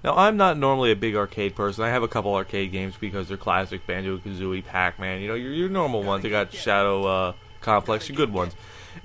Now, I'm not normally a big arcade person. I have a couple arcade games because they're classic: Banjo-Kazooie, Pac-Man. You know, your normal ones. I got Shadow Complex, your good ones.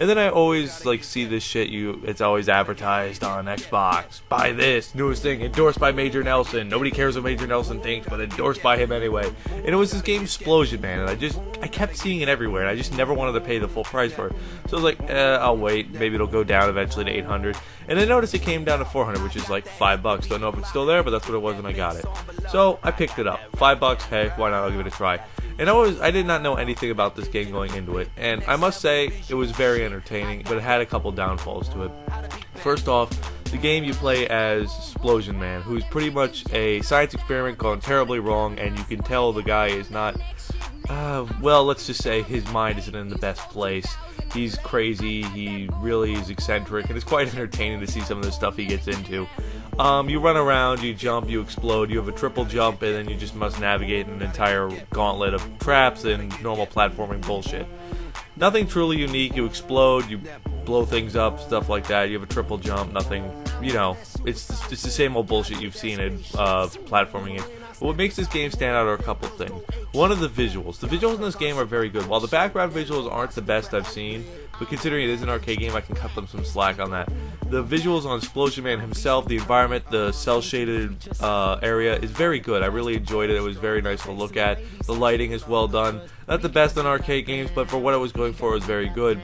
And then I always like see this shit. It's always advertised on Xbox. Buy this newest thing, endorsed by Major Nelson. Nobody cares what Major Nelson thinks, but endorsed by him anyway. And it was this game, Splosion Man, and I kept seeing it everywhere, and I just never wanted to pay the full price for it. So I was like, I'll wait. Maybe it'll go down eventually to 800. And I noticed it came down to 400, which is like $5. Don't know if it's still there, but that's what it was when I got it. So I picked it up. $5. Hey, why not? I'll give it a try. And I did not know anything about this game going into it, and I must say it was very entertaining, but it had a couple downfalls to it. First off, the game you play as Splosion Man, who's pretty much a science experiment gone terribly wrong, and you can tell the guy is not, well, let's just say his mind isn't in the best place. He's crazy, he really is eccentric, and it's quite entertaining to see some of the stuff he gets into. You run around, you jump, you explode, you have a triple jump, and then you just must navigate an entire gauntlet of traps and normal platforming bullshit. Nothing truly unique. You explode, you blow things up, stuff like that. You have a triple jump, nothing, you know, it's the same old bullshit you've seen in platforming games. But what makes this game stand out are a couple things. One of the visuals. The visuals in this game are very good. While the background visuals aren't the best I've seen, but considering it is an arcade game, I can cut them some slack on that. The visuals on Splosion Man himself, the environment, the cel-shaded area is very good. I really enjoyed it. It was very nice to look at. The lighting is well done. Not the best in arcade games, but for what it was going for, it was very good.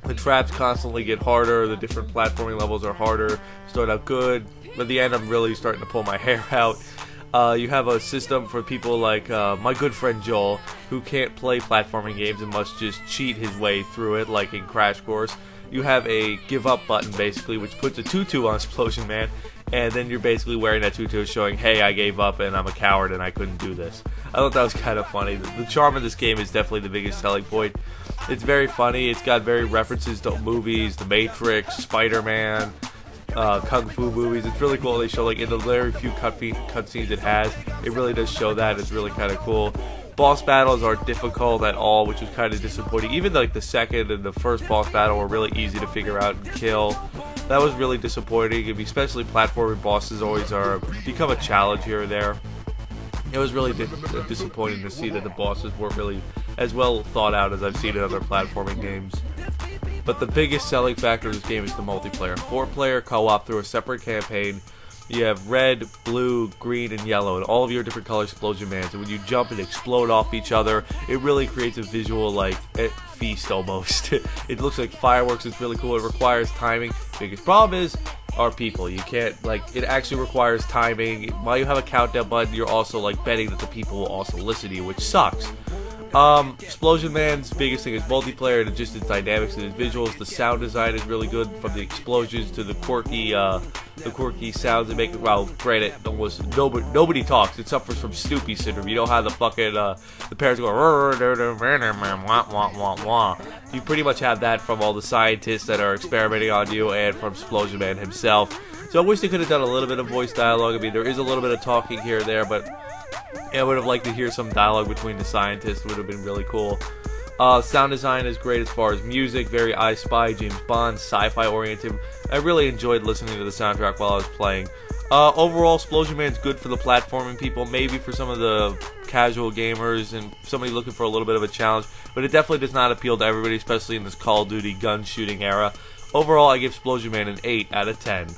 The traps constantly get harder. The different platforming levels are harder. Start out good. By the end, I'm really starting to pull my hair out. You have a system for people like my good friend Joel, who can't play platforming games and must just cheat his way through it, like in Crash Course. You have a give up button, basically, which puts a tutu on Splosion Man, and then you're basically wearing that tutu showing, hey, I gave up and I'm a coward and I couldn't do this. I thought that was kind of funny. The charm of this game is definitely the biggest selling point. It's very funny. It's got very references to movies, The Matrix, Spider-Man, Kung Fu movies. It's really cool. They show, like, in the very few cutscenes it has, it really does show that. It's really kind of cool. Boss battles aren't difficult at all, which was kind of disappointing. Even like the second and the first boss battle were really easy to figure out and kill. That was really disappointing. Especially platforming bosses always become a challenge here or there. It was really disappointing to see that the bosses weren't really as well thought out as I've seen in other platforming games. But the biggest selling factor of this game is the multiplayer. 4-player co-op through a separate campaign. You have red, blue, green, and yellow, and all of your different color Splosion Mans. And when you jump and explode off each other, it really creates a visual, like, feast almost. It looks like fireworks. It's really cool. It requires timing. Biggest problem is are people. You can't, like, it actually requires timing. While you have a countdown button, you're also, like, betting that the people will also listen to you, which sucks. Splosion Man's biggest thing is multiplayer and just its dynamics and its visuals. The sound design is really good, from the explosions to the quirky sounds they make. Well, granted, nobody talks. It suffers from Snoopy syndrome. You know how the fucking the parents go wah wah. You pretty much have that from all the scientists that are experimenting on you, and from Splosion Man himself. So I wish they could have done a little bit of voice dialogue. I mean, there is a little bit of talking here or there, but I would have liked to hear some dialogue between the scientists. It would have been really cool. Sound design is great as far as music, very I Spy, James Bond, sci-fi oriented. I really enjoyed listening to the soundtrack while I was playing. Overall, Splosion Man's good for the platforming people, maybe for some of the casual gamers and somebody looking for a little bit of a challenge, but it definitely does not appeal to everybody, especially in this Call of Duty gun shooting era. Overall, I give Splosion Man an 8 out of 10.